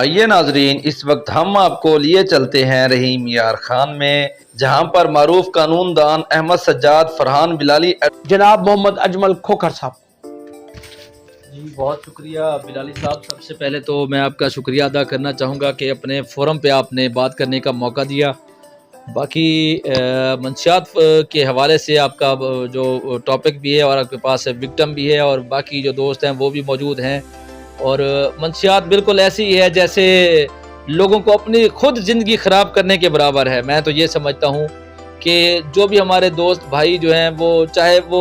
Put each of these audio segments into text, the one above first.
आइए नाजरीन, इस वक्त हम आपको लिए चलते हैं रहीम यार खान में, जहां पर मारूफ कानून दान अहमद सज्जाद फरहान बिलाली जनाब मोहम्मद अजमल खोखर साहब। जी बहुत शुक्रिया बिलाली साहब। सबसे पहले तो मैं आपका शुक्रिया अदा करना चाहूँगा कि अपने फोरम पे आपने बात करने का मौका दिया। बाकी मंशियात के हवाले से आपका जो टॉपिक भी है और आपके पास विक्टिम भी है और बाकी जो दोस्त हैं वो भी मौजूद हैं, और मंशियात बिल्कुल ऐसी ही है जैसे लोगों को अपनी खुद ज़िंदगी ख़राब करने के बराबर है। मैं तो ये समझता हूँ कि जो भी हमारे दोस्त भाई जो हैं वो चाहे वो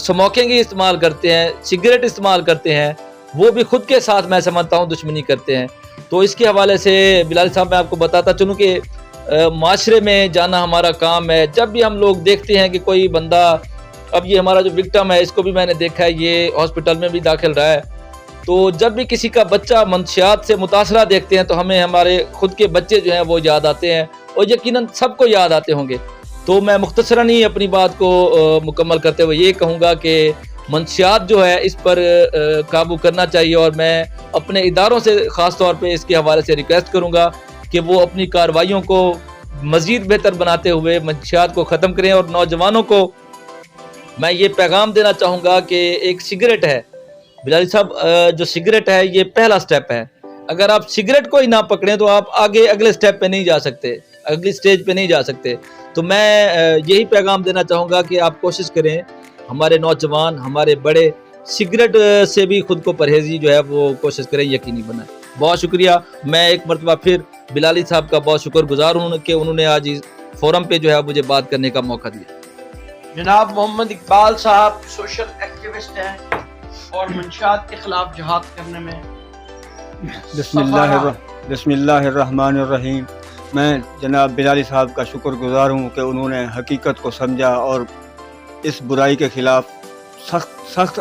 स्मोकिंग ही इस्तेमाल करते हैं, सिगरेट इस्तेमाल करते हैं, वो भी खुद के साथ मैं समझता हूँ दुश्मनी करते हैं। तो इसके हवाले से बिलाल साहब मैं आपको बताता चलूँ कि माशरे में जाना हमारा काम है। जब भी हम लोग देखते हैं कि कोई बंदा, अब ये हमारा जो विक्टिम है इसको भी मैंने देखा है, ये हॉस्पिटल में भी दाखिल रहा है, तो जब भी किसी का बच्चा मंशियात से मुतासरा देखते हैं तो हमें हमारे खुद के बच्चे जो हैं वो याद आते हैं, और यकीनन सबको याद आते होंगे। तो मैं मुख्तसरन ही अपनी बात को मुकम्मल करते हुए ये कहूँगा कि मंशियात जो है इस पर काबू करना चाहिए, और मैं अपने इदारों से ख़ास तौर पे इसके हवाले से रिक्वेस्ट करूँगा कि वो अपनी कार्रवाइयों को मज़ीद बेहतर बनाते हुए मंशियात को ख़त्म करें। और नौजवानों को मैं ये पैगाम देना चाहूँगा कि एक सिगरेट है बिलाली साहब, जो सिगरेट है ये पहला स्टेप है। अगर आप सिगरेट को ही ना पकड़ें तो आप आगे अगले स्टेप पे नहीं जा सकते, अगली स्टेज पे नहीं जा सकते। तो मैं यही पैगाम देना चाहूँगा कि आप कोशिश करें, हमारे नौजवान हमारे बड़े सिगरेट से भी खुद को परहेजी जो है वो कोशिश करें, यकीनी बनाएं। बहुत शुक्रिया। मैं एक मरतबा फिर बिलाली साहब का बहुत शुक्रगुजार हूँ कि उन्होंने आज इस फोरम पे जो है मुझे बात करने का मौका दिया। जनाब मोहम्मद इकबाल साहब सोशल एक्टिविस्ट हैं और मंशियात के खिलाफ जिहाद करने में बिस्मिल्लाहिर्रहमानिर्रहीम। मैं जनाब बिलाली साहब का शुक्रगुजार हूँ कि उन्होंने हकीकत को समझा और इस बुराई के ख़िलाफ़ सख्त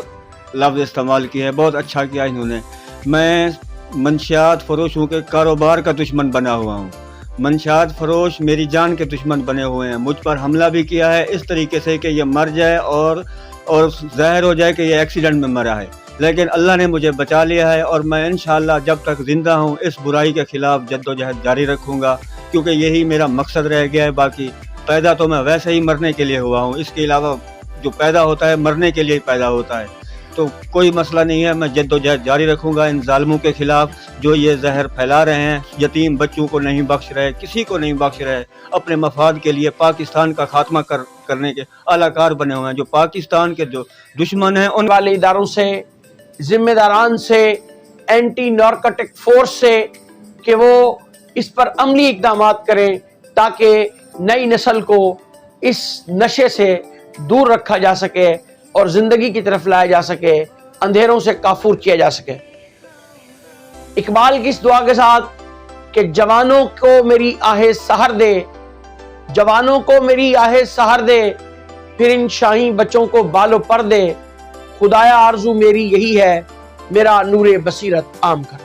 लफ्ज़ इस्तेमाल किए हैं। बहुत अच्छा किया इन्होंने। मैं मंशियात फरोश हूँ कि कारोबार का दुश्मन बना हुआ हूँ। मंशियात फरोश मेरी जान के दुश्मन बने हुए हैं। मुझ पर हमला भी किया है इस तरीके से कि ये मर जाए और ज़ाहिर हो जाए कि ये एक्सीडेंट में मरा है, लेकिन अल्लाह ने मुझे बचा लिया है। और मैं इंशाअल्लाह जब तक ज़िंदा हूँ इस बुराई के ख़िलाफ़ जद्दोजहद जारी रखूँगा, क्योंकि यही मेरा मकसद रह गया है। बाकी पैदा तो मैं वैसे ही मरने के लिए हुआ हूँ, इसके अलावा जो पैदा होता है मरने के लिए ही पैदा होता है, तो कोई मसला नहीं है। मैं जद्दोजहद जारी रखूँगा इन ज़ालिमों के ख़िलाफ़ जो ये जहर फैला रहे हैं। यतीम बच्चों को नहीं बख्श रहे, किसी को नहीं बख्श रहे, अपने मफाद के लिए पाकिस्तान का खात्मा करने के आलाकार बने हुए हैं। जो पाकिस्तान के जो दुश्मन हैं उन वाले इदारों से, जिम्मेदारान से, एंटी नारकोटिक फोर्स से, कि वो इस पर अमली इक़दाम करें ताकि नई नस्ल को इस नशे से दूर रखा जा सके और ज़िंदगी की तरफ लाया जा सके, अंधेरों से काफूर किया जा सके। इकबाल की इस दुआ के साथ कि जवानों को मेरी आहें सहर दे, जवानों को मेरी आहें सहर दे, फिर इन शाही बच्चों को बालो पर दे, खुदाया आरज़ू मेरी यही है, मेरा नूरे बसीरत आम कर।